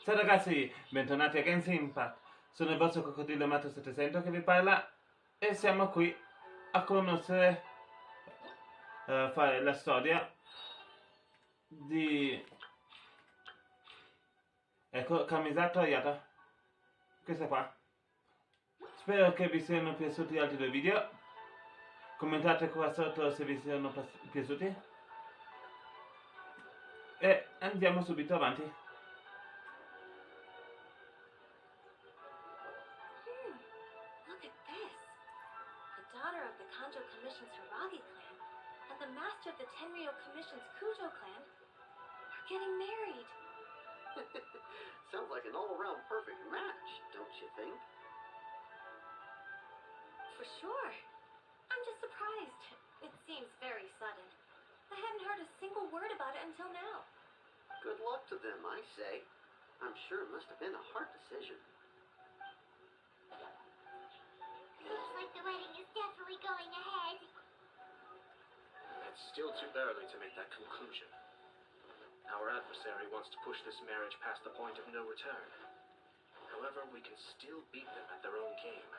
Ciao ragazzi, bentornati a Genshin. Sono il vostro coccodrillo Mato 700 che vi parla e siamo qui a conoscere, fare la storia di Kamisato Ayato. Questa qua. Spero che vi siano piaciuti gli altri due video. Commentate qua sotto se vi siano piaciuti. E andiamo subito avanti. Look at this. The daughter of the Kanjo Commission's Hiragi clan and the master of the Tenryou Commission's Kujo clan are getting married. Sounds like an all-around perfect match, don't you think? For sure. I'm just surprised. It seems very sudden. I hadn't heard a single word about it until now. Good luck to them, I say. I'm sure it must have been a hard decision. Looks like the wedding is definitely going ahead. It's still too early to make that conclusion. Our adversary wants to push this marriage past the point of no return. However, we can still beat them at their own game.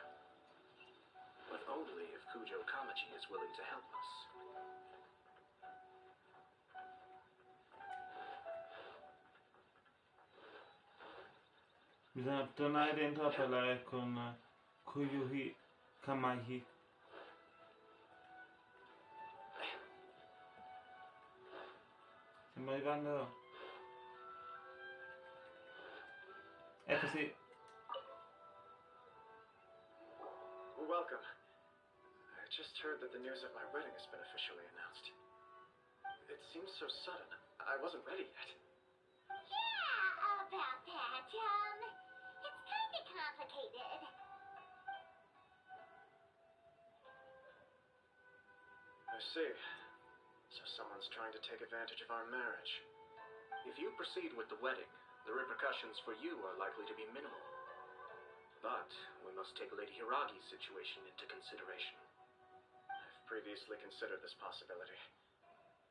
But only if Kujo Kamichi is willing to help us. Bisogna tornare dentro a parlare con Kuyuhi Kamaihi. Stiamo arrivando. Eccoci. Welcome. I just heard that the news of my wedding has been officially announced. It seems so sudden. I wasn't ready yet. Yeah, about that, it's kind of complicated. I see. So someone's trying to take advantage of our marriage. If you proceed with the wedding, the repercussions for you are likely to be minimal. But we must take Lady Hiragi's situation into consideration. I've previously considered this possibility.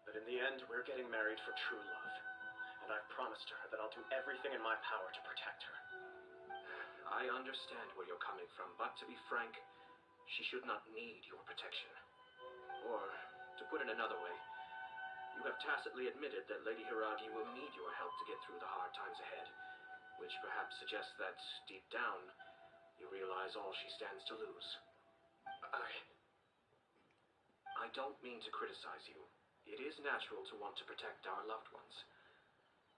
But in the end, we're getting married for true love. And I've promised her that I'll do everything in my power to protect her. I understand where you're coming from, but to be frank, she should not need your protection. Or, to put it another way, you have tacitly admitted that Lady Hiragi will need your help to get through the hard times ahead, which perhaps suggests that, deep down, you realize all she stands to lose. I don't mean to criticize you. It is natural to want to protect our loved ones.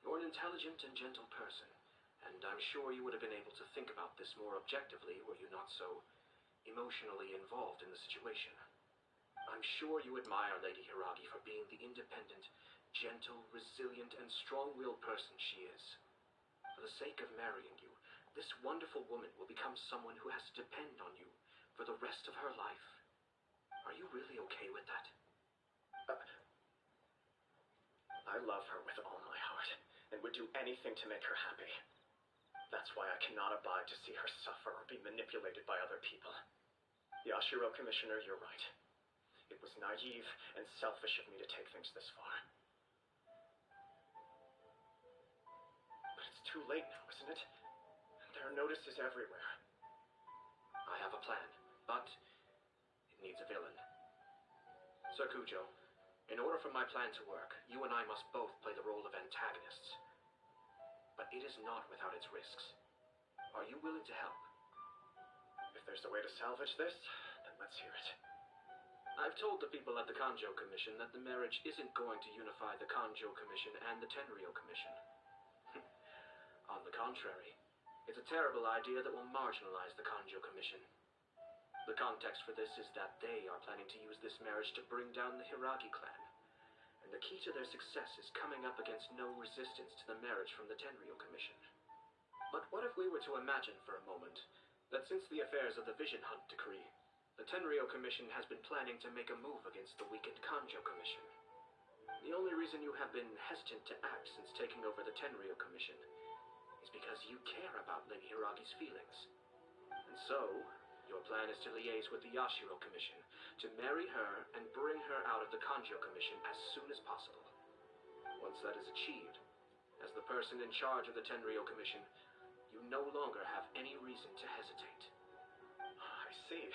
You're an intelligent and gentle person, and I'm sure you would have been able to think about this more objectively were you not so emotionally involved in the situation. I'm sure you admire Lady Hiragi for being the independent, gentle, resilient, and strong-willed person she is. For the sake of marrying you, this wonderful woman will become someone who has to depend on you for the rest of her life. Are you really okay with that? I love her with all my heart, and would do anything to make her happy. That's why I cannot abide to see her suffer or be manipulated by other people. Yashiro Commissioner, you're right. It was naive and selfish of me to take things this far. But it's too late now, isn't it? There are notices everywhere. I have a plan, but it needs a villain. Sir Kujo, in order for my plan to work, you and I must both play the role of antagonists. But it is not without its risks. Are you willing to help? If there's a way to salvage this, then let's hear it. I've told the people at the Kanjo Commission that the marriage isn't going to unify the Kanjo Commission and the Tenryou Commission. On the contrary, it's a terrible idea that will marginalize the Kanjo Commission. The context for this is that they are planning to use this marriage to bring down the Hiragi clan. And the key to their success is coming up against no resistance to the marriage from the Tenryou Commission. But what if we were to imagine for a moment that since the affairs of the Vision Hunt decree, the Tenryou Commission has been planning to make a move against the weakened Kanjo Commission. The only reason you have been hesitant to act since taking over the Tenryou Commission is because you care about Lady Hiragi's feelings. And so, your plan is to liaise with the Yashiro Commission to marry her and bring her out of the Kanjo Commission as soon as possible. Once that is achieved, As the person in charge of the Tenryou Commission, you no longer have any reason to hesitate. I see.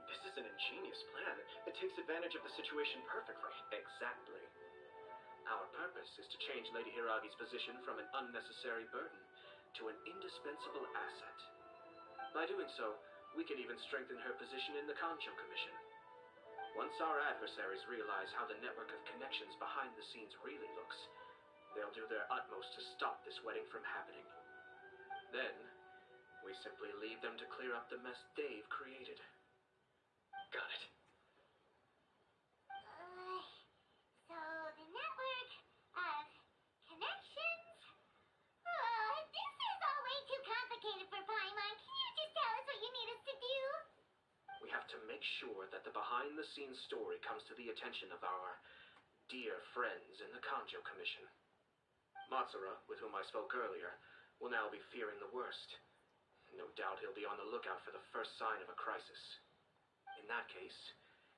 This is an ingenious plan. It takes advantage of the situation perfectly. Exactly. Our purpose is to change Lady Hiragi's position from an unnecessary burden to an indispensable asset. By doing so, we can even strengthen her position in the Kanjo Commission. Once our adversaries realize how the network of connections behind the scenes really looks, they'll do their utmost to stop this wedding from happening. Then, we simply leave them to clear up the mess they've created. Got it. So the network of connections? This is all way too complicated for Paimon. Can you just tell us what you need us to do? We have to make sure that the behind-the-scenes story comes to the attention of our dear friends in the Kanjo Commission. Matsura, with whom I spoke earlier, will now be fearing the worst. No doubt he'll be on the lookout for the first sign of a crisis. In that case,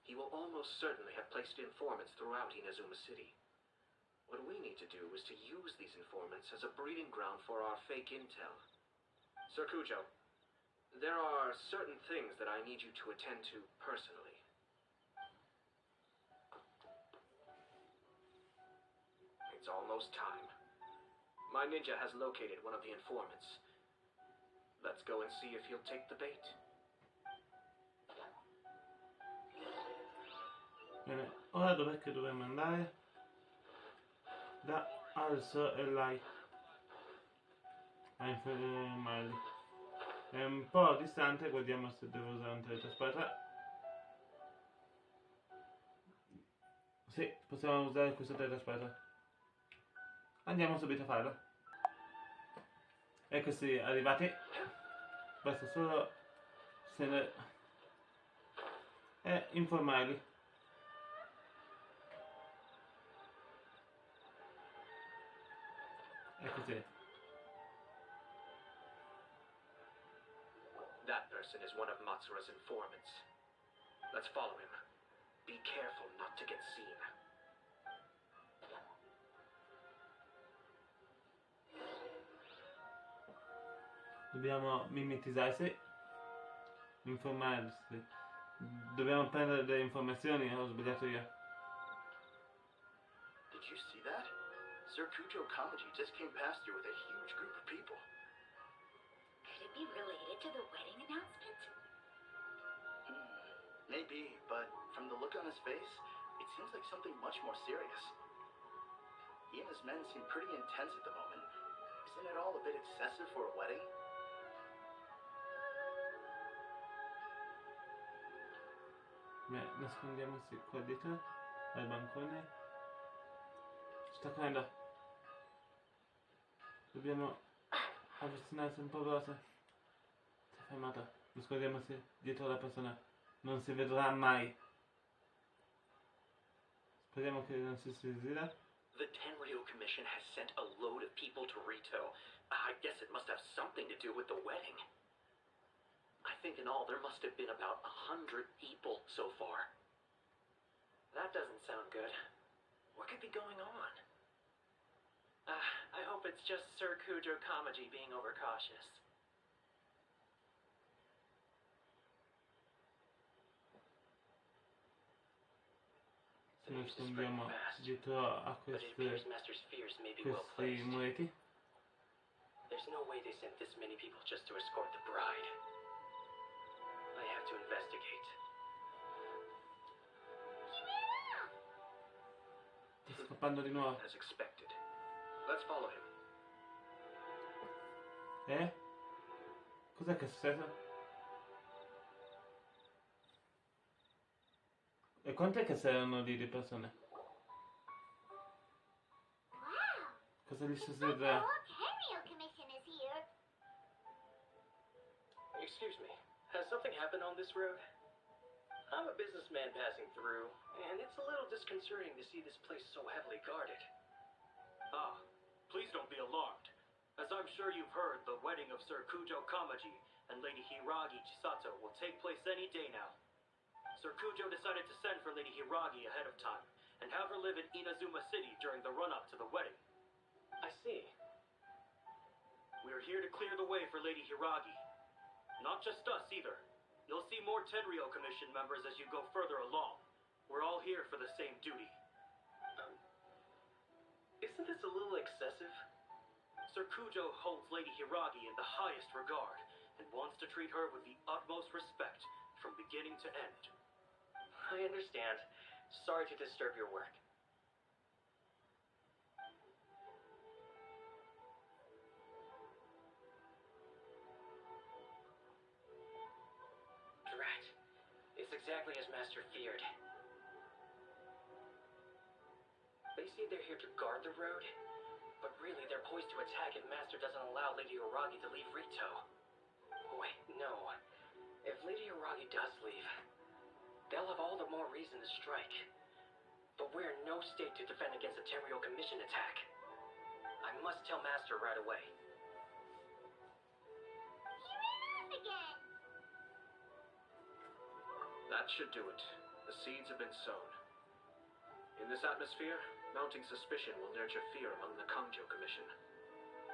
he will almost certainly have placed informants throughout Inazuma City. What we need to do is to use these informants as a breeding ground for our fake intel. Sir Kujo, there are certain things that I need you to attend to personally. It's almost time. My ninja has located one of the informants. Let's go and see if he'll take the bait. Bene, ora dov'è che dovremmo andare? Da Also e Lai a informarli. È un po' distante, guardiamo se devo usare un teletrasporto. Sì, possiamo usare questo teletrasporto. Andiamo subito a farlo. Ecco sì, arrivati. Basta solo e informarli. Ecco sì. That person is one of Matsura's informants. Let's follow him. Be careful not to get seen. Dobbiamo mimetizzarsi, informarsi. Dobbiamo prendere delle informazioni, ho sbagliato io. Did you see that? Sir Kujo Kamaji just came past here with a huge group of people. Could it be related to the wedding announcement? Maybe, but from the look on his face, it seems like something much more serious. He and his men seem pretty intense at the moment. Isn't it all a bit excessive for a wedding? Beh, nascondiamoci qua dietro, al bancone. Sta cadendo. Dobbiamo avvicinarsi un po' veloce. Si è fermata. Nascondiamoci dietro la persona. Non si vedrà mai. Speriamo che non si gira. The Tenryou Commission has sent a load of people to Rito. I guess it must have something to do with the wedding. I think in all there must have been about 100 people so far. That doesn't sound good. What could be going on? I hope it's just Sir Kujo Kamaji being overcautious. Ci nascondiamo dietro a questi muretti. There's no way they sent this many people just to escort the bride. I have to investigate. Sta scappando di nuovo. As expected. Let's follow him. Cos'è che è successo? E quant'è che saranno lì di persone? Wow! Cosa gli The succederà? whole Tenryou Commission is here. Excuse me. Has something happened on this road? I'm a businessman passing through, and it's a little disconcerting to see this place so heavily guarded. Ah, please don't be alarmed. As I'm sure you've heard, the wedding of Sir Kujo Kamaji and Lady Hiragi Chisato will take place any day now. Sir Kujo decided to send for Lady Hiragi ahead of time, and have her live in Inazuma City during the run-up to the wedding. I see. clear the way for Lady Hiragi. Not just us, either. You'll see more Tenryou Commission members as you go further along. We're all here for the same duty. Isn't this a little excessive? Sir Kujo holds Lady Hiragi in the highest regard and wants to treat her with the utmost respect from beginning to end. I understand. Sorry to disturb your work. Drat. It's exactly as Master feared. They say they're here to guard the road, but really they're poised to attack if Master doesn't allow Lady Hiragi to leave Rito. Wait, no. If Lady Hiragi does leave, they'll have all the more reason to strike. But we're in no state to defend against a Tenryou Commission attack. I must tell Master right away. He ran off again. That should do it. The seeds have been sown. In this atmosphere, mounting suspicion will nurture fear among the Kangjo Commission.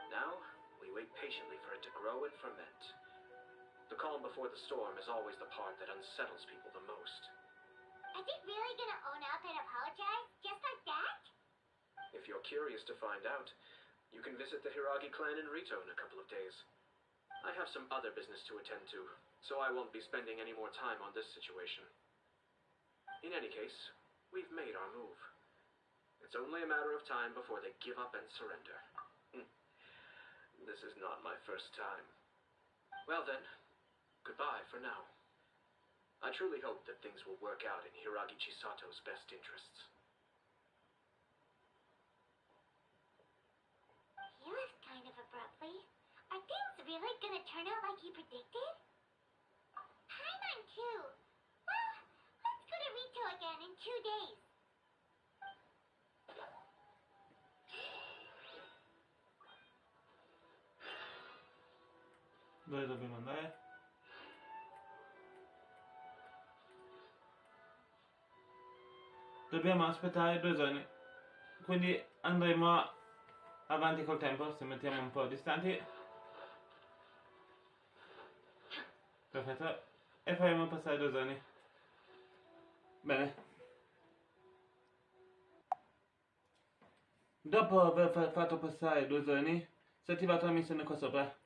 Now, we wait patiently for it to grow and ferment. The calm before the storm is always the part that unsettles people the most. Is he really gonna own up and apologize? Just like that? If you're curious to find out, you can visit the Hiragi clan in Rito in a couple of days. I have some other business to attend to, so I won't be spending any more time on this situation. In any case, we've made our move. It's only a matter of time before they give up and surrender. This is not my first time. Well then, goodbye for now. I truly hope that things will work out in Hiragi Chisato's best interests. He left kind of abruptly. Are things really gonna turn out like he predicted? Paimon too. Well, let's go to Rito again in 2 days. Dove dobbiamo andare? Dobbiamo aspettare 2 giorni. Quindi andremo avanti col tempo, se mettiamo un po' distanti. Perfetto. E faremo passare 2 giorni. Bene. Dopo aver fatto passare 2 giorni, si è attivata la missione qua sopra.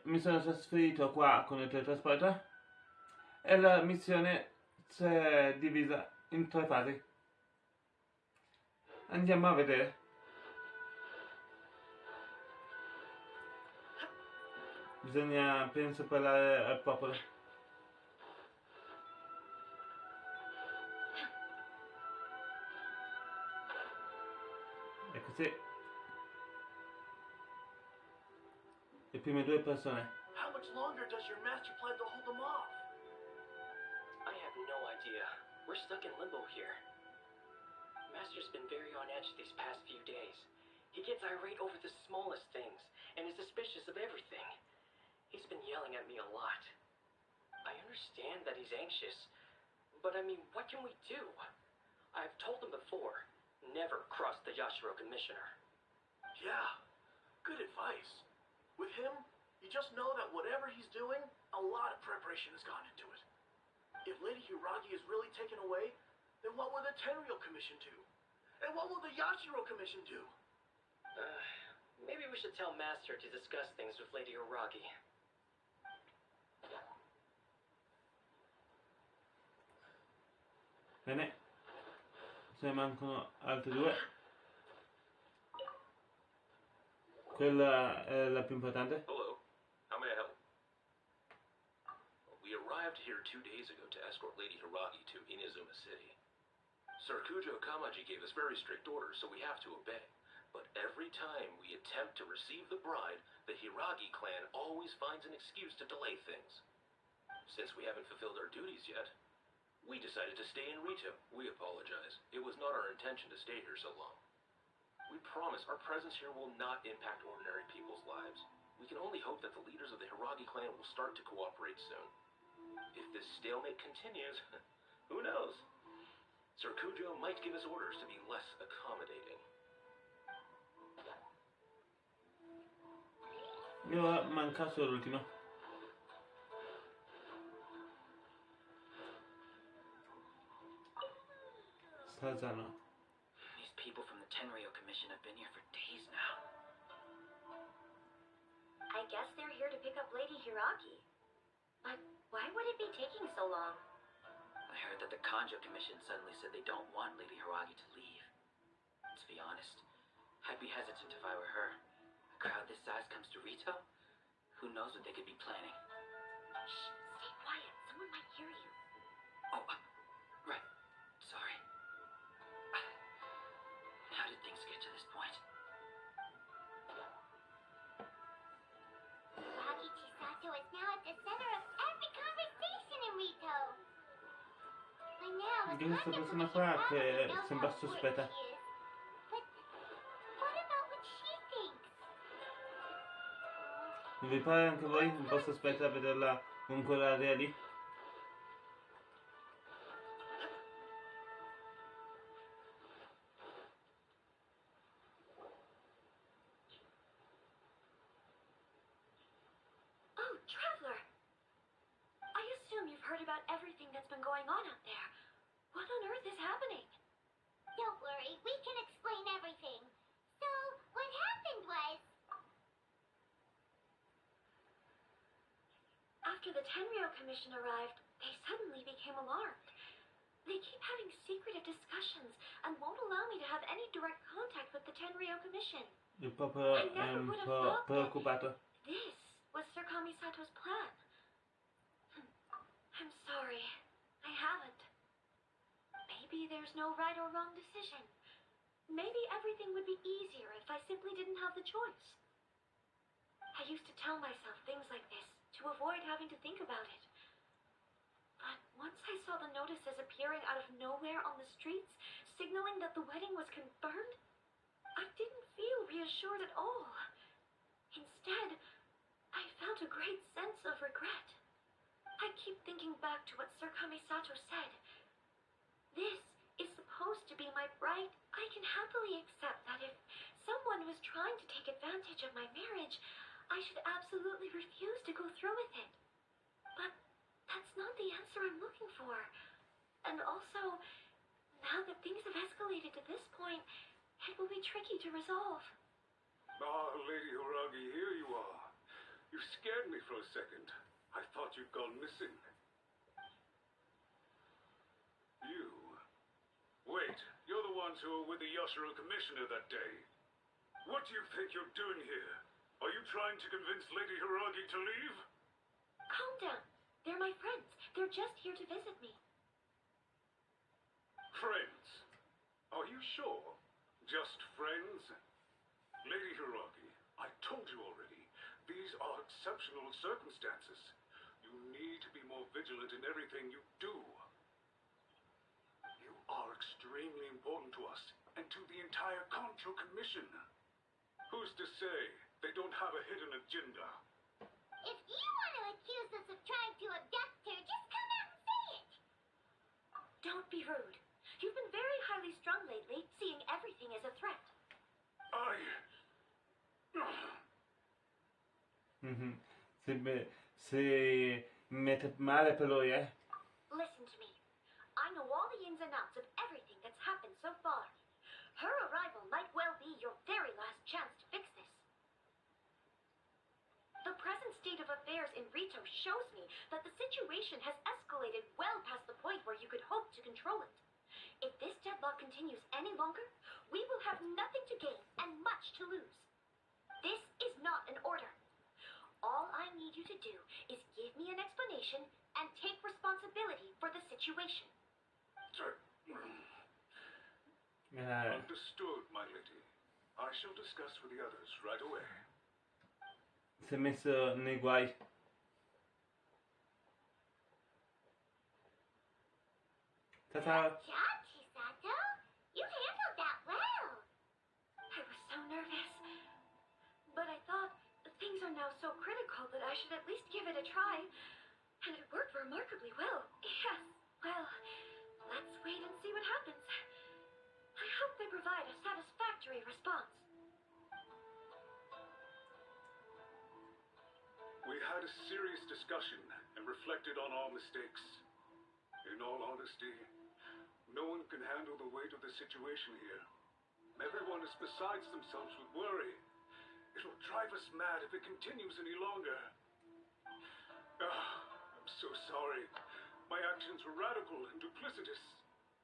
Mi sono trasferito qua con il teletrasporto e la missione si è divisa in 3 fasi. Andiamo a vedere. Bisogna, penso, parlare al popolo. E così. Le prime 2 persone. How much longer does your master plan to hold them off? I have no idea. We're stuck in limbo here. Master's been very on edge these past few days. He gets irate over the smallest things and is suspicious of everything. He's been yelling at me a lot. I understand that he's anxious, but I mean, what can we do? I've told him before, never cross the Yashiro Commissioner. Yeah, good advice. With him, you just know that whatever he's doing, a lot of preparation has gone into it. If Lady Hiragi is really taken away, then what will the Tenryou Commission do? And what will the Yashiro Commission do? Maybe we should tell Master to discuss things with Lady Hiragi. Bene. Se ne mancano altri 2. Quella è la più importante. Hello. How may I help? We arrived here 2 days ago to escort Lady Hiragi to Inazuma City. Sir Kujo Kamaji gave us very strict orders, so we have to obey. But every time we attempt to receive the bride, the Hiragi clan always finds an excuse to delay things. Since we haven't fulfilled our duties yet, we decided to stay in Rito. We apologize. It was not our intention to stay here so long. We promise our presence here will not impact ordinary people's lives. We can only hope that the leaders of the Hiragi clan will start to cooperate soon. If this stalemate continues, who knows? Sir Kujo might give us orders to be less accommodating. Io manca solo l'ultimo. Sazano. These people from the Tenryo Commission have been here for days now. I guess they're here to pick up Lady Hiragi. But why would it be taking so long? I heard that the Kanjo Commission suddenly said they don't want Lady Hiragi to leave. To be honest, I'd be hesitant if I were her. A crowd this size comes to Rito? Who knows what they could be planning? Shh, stay quiet. Someone might hear you. Oh, right. Sorry. How did things get to this point? Hiragi Chisato is now at the center of every conversation in Rito. By now, the Di questa Kanjo persona Commission qua che probably knows sembra how important sospetta. she is. But what about what she thinks? Non vi pare anche voi un po' sospetta vederla con quell'aria lì? Oh, Traveler! I assume you've heard about everything that's been going on out there. What on earth is happening? Don't worry, we can explain everything. So, what happened was... After the Tenryo Commission arrived, they suddenly became alarmed. They keep having secretive discussions and won't allow me to have any direct contact with the Tenryo Commission. Il popolo I è never un would have po' thought that preoccupato. this was Sir Kamisato's plan. I'm sorry. I haven't. Maybe there's no right or wrong decision. Maybe everything would be easier if I simply didn't have the choice. I used to tell myself things like this to avoid having to think about it. But once I saw the notices appearing out of nowhere on the streets, signaling that the wedding was confirmed, I didn't feel reassured at all. Instead, I felt a great sense of regret. I keep thinking back to what Sir Kamisato said. This is supposed to be my bride. I can happily accept that if someone was trying to take advantage of my marriage, I should absolutely refuse to go through with it. But that's not the answer I'm looking for. And also, now that things have escalated to this point, it will be tricky to resolve. Ah, Lady Hiragi, here you are. You scared me for a second. I thought you'd gone missing. You? Wait, you're the ones who were with the Yoshiro Commissioner that day. What do you think you're doing here? Are you trying to convince Lady Hiragi to leave? Calm down. They're my friends. They're just here to visit me. Friends? Are you sure? Just friends? Lady Hiragi, I told you already, these are exceptional circumstances. You need to be more vigilant in everything you do. You are extremely important to us and to the entire Kanjo Commission. Who's to say they don't have a hidden agenda? If you want to accuse us of trying to abduct her, just come out and say it! Don't be rude. You've been very highly strung lately, seeing everything as a threat. Si mette male per lui, eh? Listen to me. I know all the ins and outs of everything that's happened so far. Her arrival might well be your very last chance to fix this. The present state of affairs in Rito shows me that the situation has escalated well past the point where you could hope to control it. If this deadlock continues any longer, we will have nothing to gain and much to lose. This is not an order. All I need you to do is give me an explanation and take responsibility for the situation. Understood, my lady. I shall discuss with the others right away. Si è messo nei guai. Ta-ta! Good job, Chisato. You handled that well. I was so nervous. But I thought things are now so critical that I should at least give it a try. And it worked remarkably well. Yes, well, let's wait and see what happens. I hope they provide a satisfactory response. had a serious discussion and reflected on our mistakes. In all honesty, no one can handle the weight of the situation here. Everyone is besides themselves with worry. It'll drive us mad if it continues any longer. I'm so sorry. My actions were radical and duplicitous.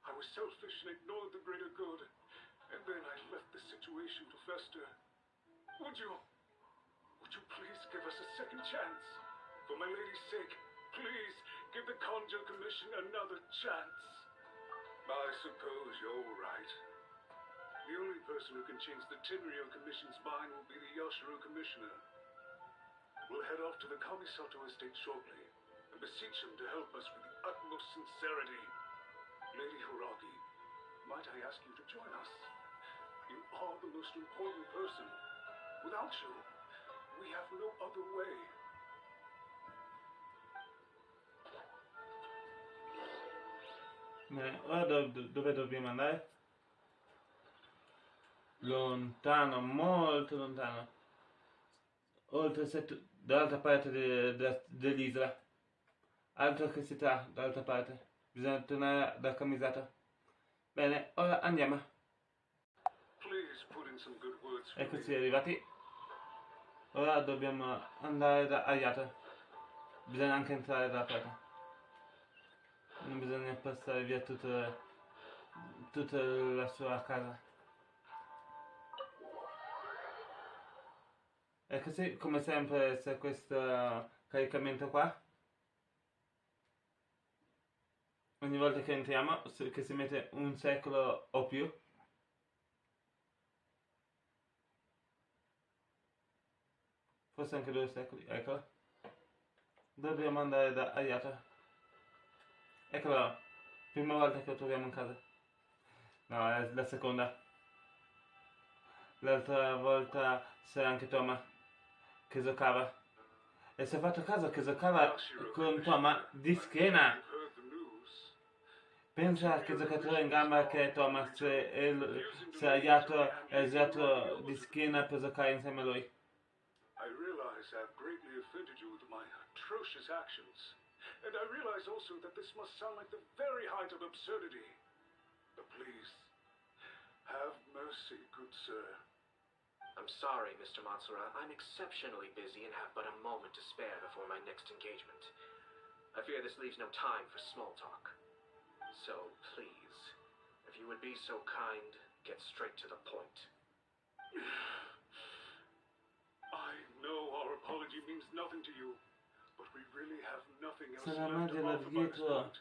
I was selfish and ignored the greater good. And then I left the situation to fester. Would you please give us a second chance? For my lady's sake, please give the Conjo Commission another chance. I suppose you're right. The only person who can change the Tenryo Commission's mind will be the Yashiro Commissioner. We'll head off to the Kamisato estate shortly and beseech him to help us with the utmost sincerity. Lady Hiragi, might I ask you to join us? You are the most important person. Without you, we have no other way. Ora dove dobbiamo andare? Lontano, molto lontano. Dall'altra parte dell'isola. Altro che città, dall'altra parte. Bisogna tornare da Kamisato. Bene, ora andiamo. Please put in some good words for Eccoci me. arrivati. Ora dobbiamo andare da Ayato. Bisogna anche entrare dalla porta. Non bisogna passare via tutta la sua casa. E così come sempre c'è questo caricamento qua. Ogni volta che entriamo, che si mette un secolo o più. Forse anche 2 secoli, eccolo. Dobbiamo andare da Ayato. Eccolo, prima volta che lo troviamo in casa. No, è la seconda. L'altra volta c'era anche Toma, che giocava. E si è fatto caso che giocava con Toma di schiena. You've heard the news. Pensa che giocatore in gamba che è Toma, se Ayato è girato di schiena per giocare insieme a lui. I realize I've greatly offended you with my atrocious actions. And I realize also that this must sound like the very height of absurdity. But please, have mercy, good sir. I'm sorry, Mr. Matsura. I'm exceptionally busy and have but a moment to spare before my next engagement. I fear this leaves no time for small talk. So, please, if you would be so kind, get straight to the point. I know our apology means nothing to you, but we really have nothing else Se la left to mangia da offer by this dietro point.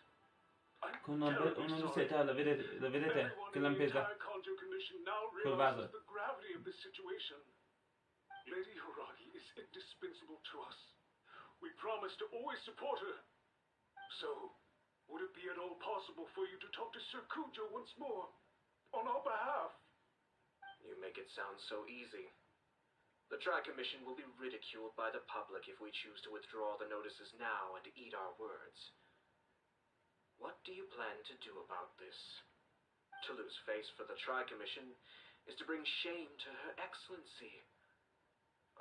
I'm con terribly una sorry. lucetta, la vedete Everyone che in the lampeggia? entire Conjo Commission now Col vaso. realizes the gravity of this situation. Lady Hiragi is indispensable to us. We promise to always support her. So, would it be at all possible for you to talk to Sir Kujo once more? On our behalf? You make it sound so easy. The Tri-Commission will be ridiculed by the public if we choose to withdraw the notices now and eat our words. What do you plan to do about this? To lose face for the Tri-Commission is to bring shame to Her Excellency.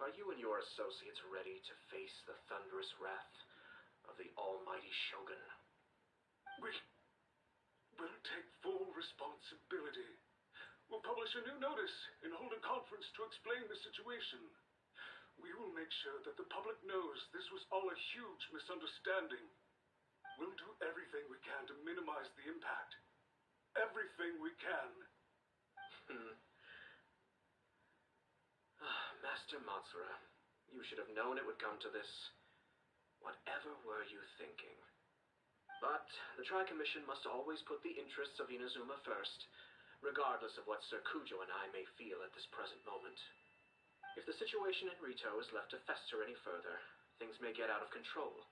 Are you and your associates ready to face the thunderous wrath of the almighty Shogun? We will take full responsibility. We'll publish a new notice and hold a conference to explain the situation. We will make sure that the public knows this was all a huge misunderstanding. We'll do everything we can to minimize the impact. Everything we can. Master Matsura, you should have known it would come to this. Whatever were you thinking? But the Tri-Commission must always put the interests of Inazuma first, regardless of what Sir Kujo and I may feel at this present moment. If the situation in Rito is left to fester any further, things may get out of control.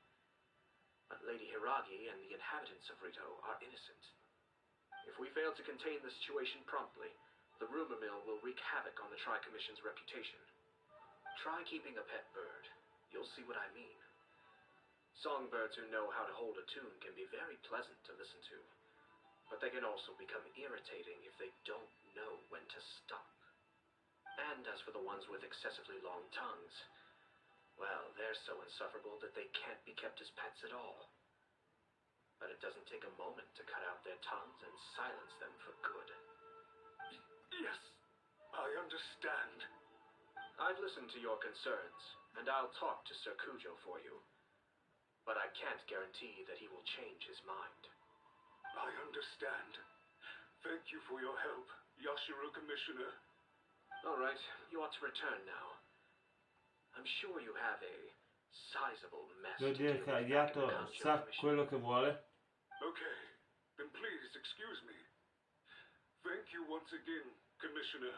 But Lady Hiragi and the inhabitants of Rito are innocent. If we fail to contain the situation promptly, the rumor mill will wreak havoc on the Tri-Commission's reputation. Try keeping a pet bird. You'll see what I mean. Songbirds who know how to hold a tune can be very pleasant to listen to, but they can also become irritating if they don't know when to stop. And as for the ones with excessively long tongues, Well, they're so insufferable that they can't be kept as pets at all. But it doesn't take a moment to cut out their tongues and silence them for good. Yes, I understand. I've listened to your concerns, and I'll talk to Sir Kujo for you. But I can't guarantee that he will change his mind. I understand. Thank you for your help, Yashiro Commissioner. All right, you ought to return now. I'm sure you have a sizable mess Devo to dire deal che with back in the Ayato Kanjo sa Commission. quello che vuole. Okay, then please excuse me. Thank you once again, Commissioner.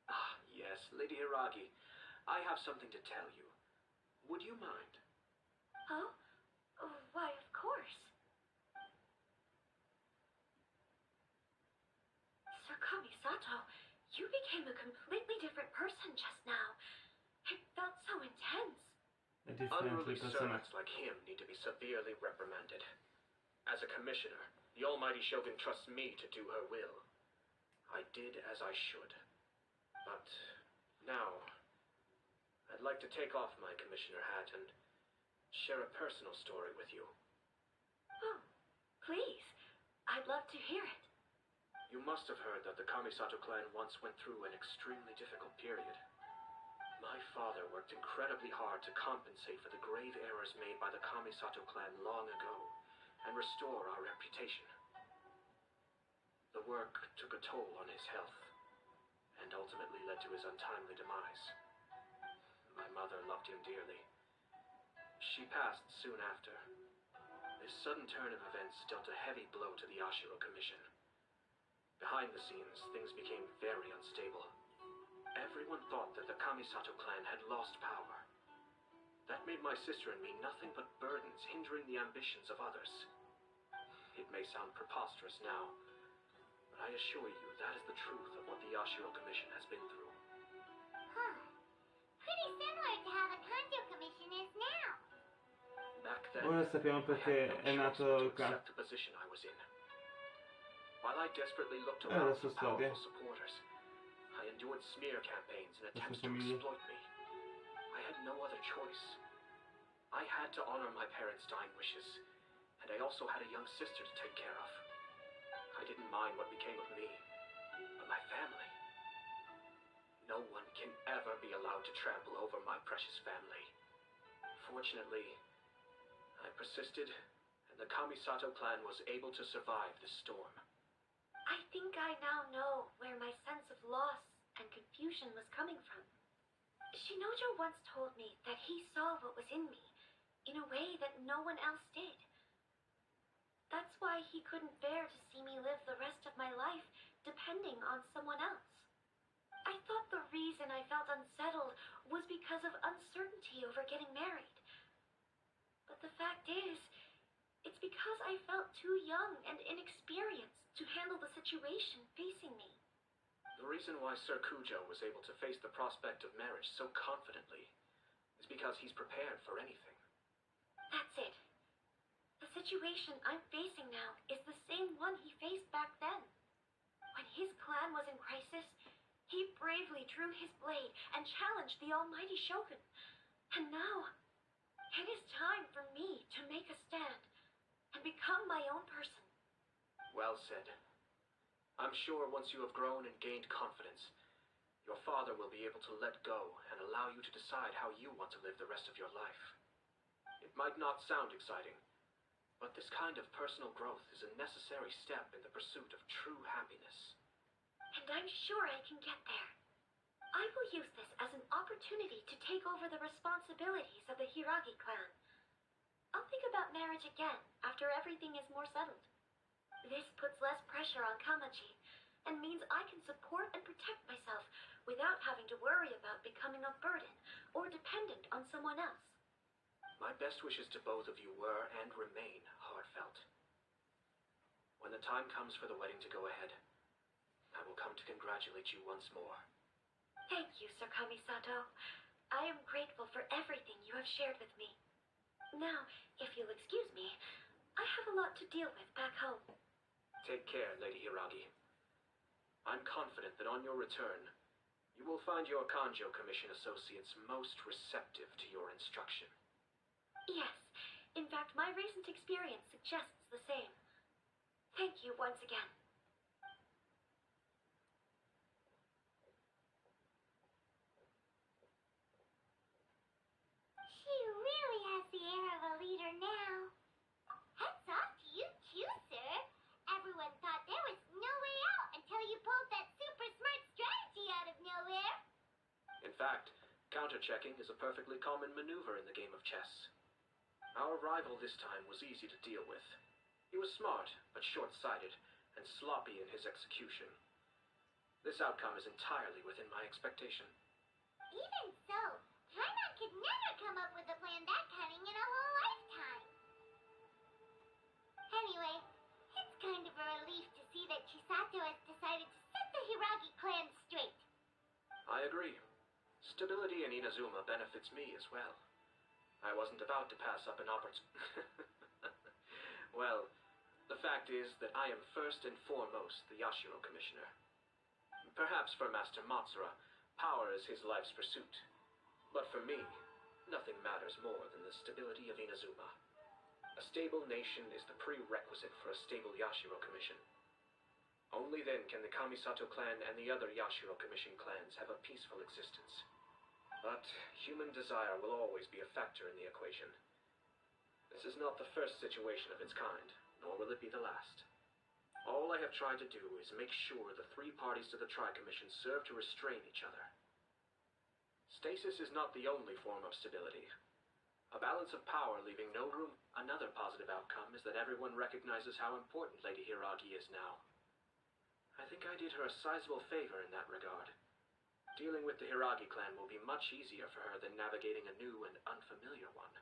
Ah, yes, Lady Hiragi. I have something to tell you. Would you mind? Oh? Oh, why, of course. Sir Kamisato, you became a completely different person just now. It felt so intense. È differente Unruly di persona. servants like him need to be severely reprimanded. As a commissioner, the almighty Shogun trusts me to do her will. I did as I should. But now, I'd like to take off my commissioner hat and share a personal story with you. Oh, please. I'd love to hear it. You must have heard that the Kamisato clan once went through an extremely difficult period. My father worked incredibly hard to compensate for the grave errors made by the Kamisato clan long ago and restore our reputation. The work took a toll on his health and ultimately led to his untimely demise. My mother loved him dearly. She passed soon after. This sudden turn of events dealt a heavy blow to the Ashiro Commission. Behind the scenes, things became very unstable. Everyone thought that the Kamisato clan had lost power. That made my sister and me nothing but burdens hindering the ambitions of others. It may sound preposterous now, but I assure you that is the truth of what the Ashiro Commission has been through. Huh. Pretty similar to how the Kanjo Commission is now. Back then, Ora sappiamo I perché had è no choice nato but il to clan. accept the position I was in. While I desperately looked La around sua for storia. powerful supporters, I endured smear campaigns and La sua attempts to famiglia. exploit me. I had no other choice. I had to honor my parents' dying wishes, and I also had a young sister to take care of. I didn't mind what became of me, but my family. No one can ever be allowed to trample over my precious family. Fortunately, I persisted, and the Kamisato clan was able to survive the storm. I think I now know where my sense of loss and confusion was coming from. Shinojo once told me that he saw what was in me in a way that no one else did. That's why he couldn't bear to see me live the rest of my life depending on someone else. I thought the reason I felt unsettled was because of uncertainty over getting married. But the fact is, it's because I felt too young and inexperienced to handle the situation facing me. The reason why Sir Kujo was able to face the prospect of marriage so confidently is because he's prepared for anything. That's it. The situation I'm facing now is the same one he faced back then. When his clan was in crisis, he bravely drew his blade and challenged the almighty Shogun. And now, it is time for me to make a stand and become my own person. Well said. I'm sure once you have grown and gained confidence, your father will be able to let go and allow you to decide how you want to live the rest of your life. It might not sound exciting, but this kind of personal growth is a necessary step in the pursuit of true happiness. And I'm sure I can get there. I will use this as an opportunity to take over the responsibilities of the Hiragi clan. I'll think about marriage again after everything is more settled. This puts less pressure on Kamaji and means I can support and protect myself without having to worry about becoming a burden or dependent on someone else. My best wishes to both of you were and remain heartfelt. When the time comes for the wedding to go ahead, I will come to congratulate you once more. Thank you, Sir Kamisato. I am grateful for everything you have shared with me. Now, if you'll excuse me, I have a lot to deal with back home. Take care, Lady Hiragi. I'm confident that on your return, you will find your Kanjo Commission associates most receptive to your instruction. Yes. In fact, my recent experience suggests the same. Thank you once again. She really has the air of a leader now. Hats off to you too, sir. Everyone thought there was no way out until you pulled that super smart strategy out of nowhere. In fact, counter-checking is a perfectly common maneuver in the game of chess. Our rival this time was easy to deal with. He was smart, but short-sighted, and sloppy in his execution. This outcome is entirely within my expectation. Even so, Paimon could never come up with a plan that cunning in a whole lifetime. Anyway, it's kind of a relief to see that Chisato has decided to set the Hiragi clan straight. I agree. Stability in Inazuma benefits me as well. I wasn't about to pass up an opportunity. Well, the fact is that I am first and foremost the Yashiro Commissioner. Perhaps for Master Matsura, power is his life's pursuit. But for me, nothing matters more than the stability of Inazuma. A stable nation is the prerequisite for a stable Yashiro Commission. Only then can the Kamisato clan and the other Yashiro Commission clans have a peaceful existence. But human desire will always be a factor in the equation. This is not the first situation of its kind, nor will it be the last. All I have tried to do is make sure the three parties to the Tri-Commission serve to restrain each other. Stasis is not the only form of stability. A balance of power leaving no room. Another positive outcome is that everyone recognizes how important Lady Hiragi is now. I think I did her a sizable favor in that regard. Dealing with the Hiragi clan will be much easier for her than navigating a new and unfamiliar one.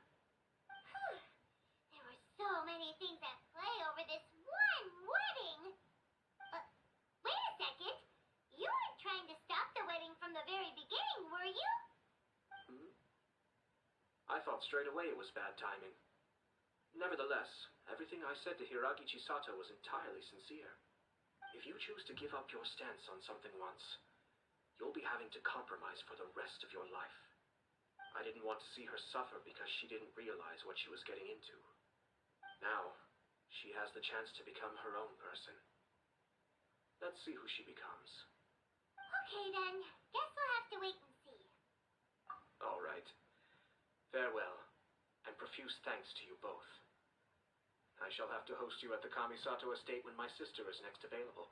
Whew. There were so many things at play over this one wedding. Wait a second. You weren't trying to stop the wedding from the very beginning, were you? I thought straight away it was bad timing. Nevertheless, everything I said to Hiragi Chisato was entirely sincere. If you choose to give up your stance on something once, you'll be having to compromise for the rest of your life. I didn't want to see her suffer because she didn't realize what she was getting into. Now, she has the chance to become her own person. Let's see who she becomes. Okay then. Guess we'll have to wait and see. All right. Farewell, and profuse thanks to you both. I shall have to host you at the Kamisato estate when my sister is next available.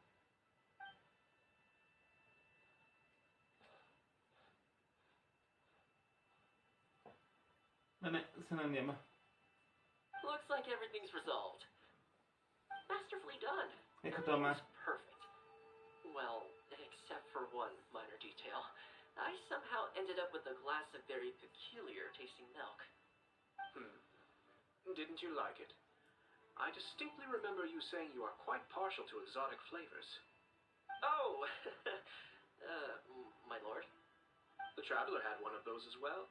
Bene, se ne andiamo. Looks like everything's resolved. Masterfully done. Ecco, Everything Thomas. was perfect. Well, except for one minor detail. I somehow ended up with a glass of very peculiar tasting milk. Didn't you like it? I distinctly remember you saying you are quite partial to exotic flavors. Oh! My lord? The Traveler had one of those as well.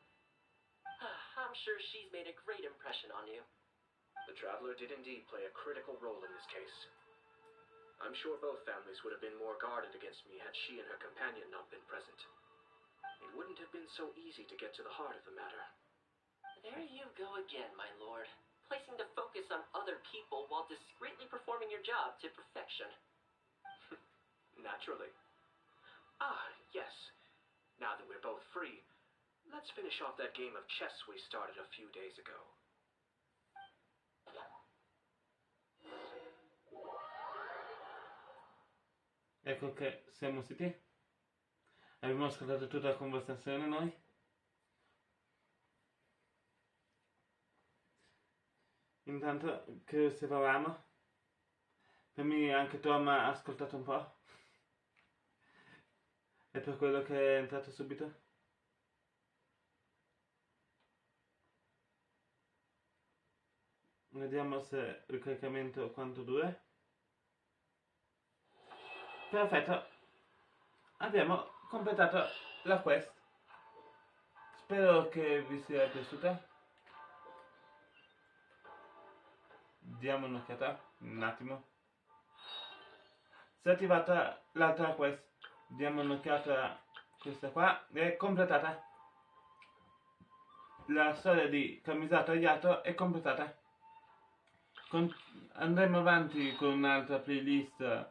I'm sure she's made a great impression on you. The Traveler did indeed play a critical role in this case. I'm sure both families would have been more guarded against me had she and her companion not been present. It wouldn't have been so easy to get to the heart of the matter. There you go again, my lord. Placing the focus on other people while discreetly performing your job to perfection. Naturally. Ah, yes. Now that we're both free, let's finish off that game of chess we started a few days ago. Ecco che siamo usciti. Abbiamo ascoltato tutta la conversazione noi. Intanto che osservavamo. Per me anche Tom ha ascoltato un po'. E per quello che è entrato subito. Vediamo se il caricamento quanto dura. Perfetto. Abbiamo completato la quest. Spero che vi sia piaciuta. Diamo un'occhiata un attimo. Si è attivata l'altra quest. Diamo un'occhiata a questa qua. È completata. La storia di Kamisato Ayato è completata. Andremo avanti con un'altra playlist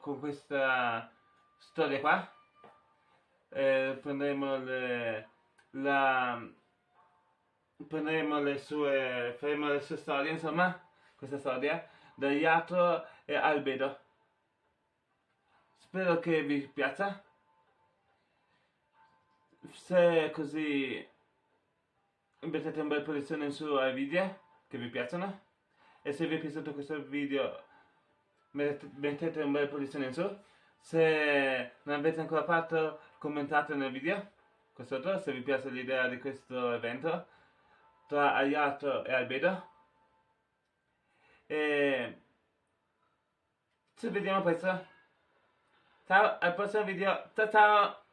con questa storia qua. Prenderemo faremo le sue storie, insomma, questa storia da Ayato e Albedo. Spero che vi piaccia. Se è così, mettete un bel pollice in su ai video che vi piacciono. E se vi è piaciuto questo video, mettete un bel pollice in su. Se non avete ancora fatto, commentate nel video qua sotto se vi piace l'idea di questo evento tra Ayato e Albedo. E ci vediamo presto. Ciao, al prossimo video. Ciao ciao.